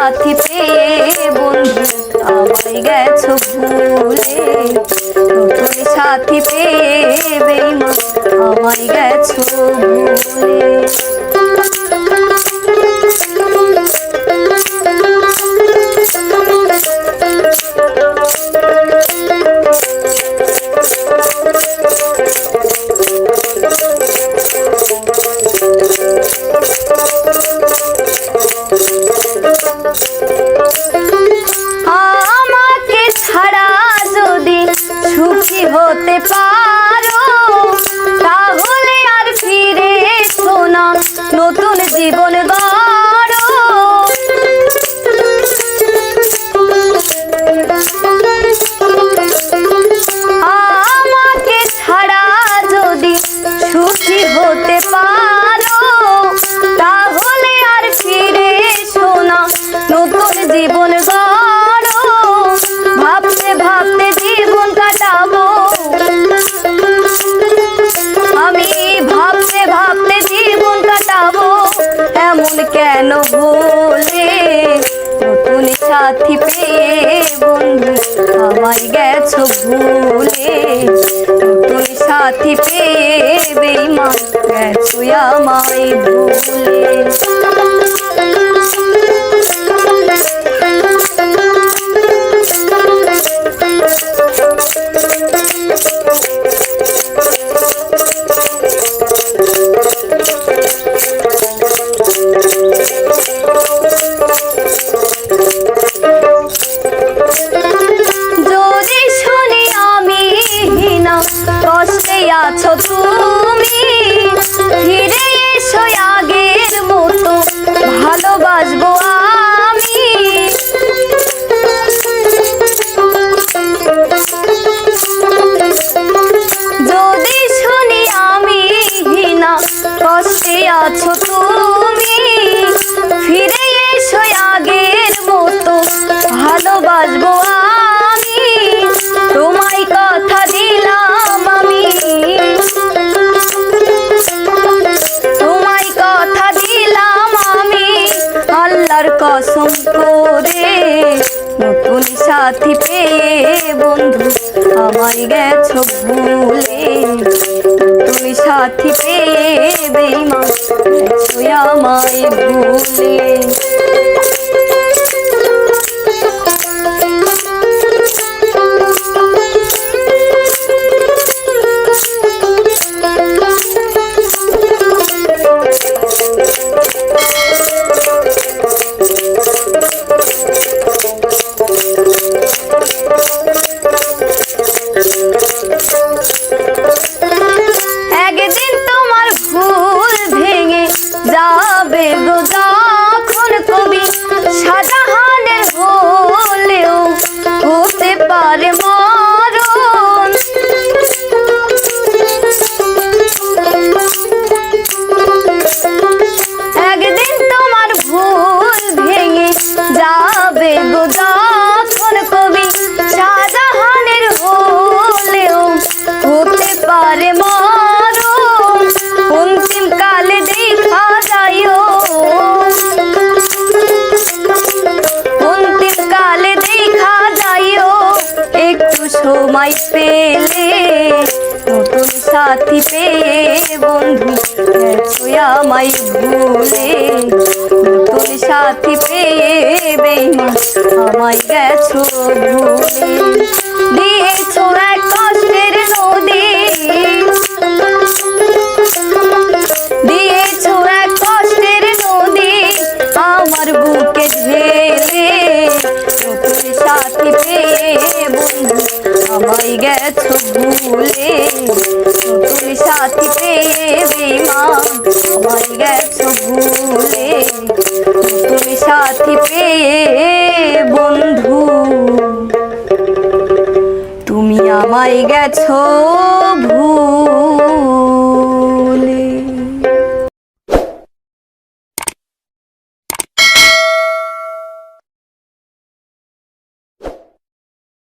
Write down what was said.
সাথী পেয়ে বন্ধু আমায় গেছো ভুলে, নতুন সাথী পেয়ে বেঈমান আমায় গেছো ভুলে। আমাকে ছাড়া যদি সুখী হতে পারো তাহলে আর ফিরে এসো না, নতুন জীবন গড়ো। আমাকে ছাড়া যদি সুখী হতে পারো তাহলে আর ফিরে এসো না, নতুন জীবন গড়ো। ভাবতে ভাবতে জীবন কাটাবো আমি, ভাবতে ভাবতে জীবন কাটাবো এমন কেন ভুলে, নতুন সাথী পেয়ে বন্ধু আমায় গেছো ভুলে, নতুন সাথী পেয়ে বেঈমান গেছো আমায় ভুলে। যদি শুনি আমি হীনা কষ্টে আছো তুমি, ফিরে এসো আগের মতো ভালোবাসবো আমি। যদি শুনি আমি হীনা কষ্টে আছো তুমি, ফিরে এসো আগের মতো ভালোবাসবো আমি। তোমায় কথা দিলাম আমি, তোমায় কথা দিলাম আমি আল্লাহর কসম করে, নতুন সাথী পেয়ে বন্ধু আমায় গেছো ভুলে, নতুন সাথী পেয়ে বেঈমান গেছো আমায় ভুলে। একদিন তোমার ভুল ভেঙে যাবে গো যখন কবি শাহজাহানের হলেও হতে পারে মরণ। একদিন তোমার ভুল ভেঙে যাবে গো যখন কবি শাহজাহানের হলেও হতে পারে মরণ। অন্তিম কালে দেখা যাইও, অন্তিম কালে দেখা যাইও একটু সময় পেলে, নতুন সাথী পেয়ে বন্ধু গেছো আমায় ভুলে, নতুন সাথী পেয়ে বেঈমান আমায় গেছো ভুলে। দিয়েছো এক কষ্টের নদী, দিয়েছো এক কষ্টের নদী আমার বুকে ঢেলে, নতুন সাথী পেয়ে বন্ধু আমায় গেছো ভুলে, নতুন সাথী পেয়ে বেঈমান আমায় গেছো ভুলে, নতুন সাথী পেয়ে বন্ধু তুমি আমায় গেছো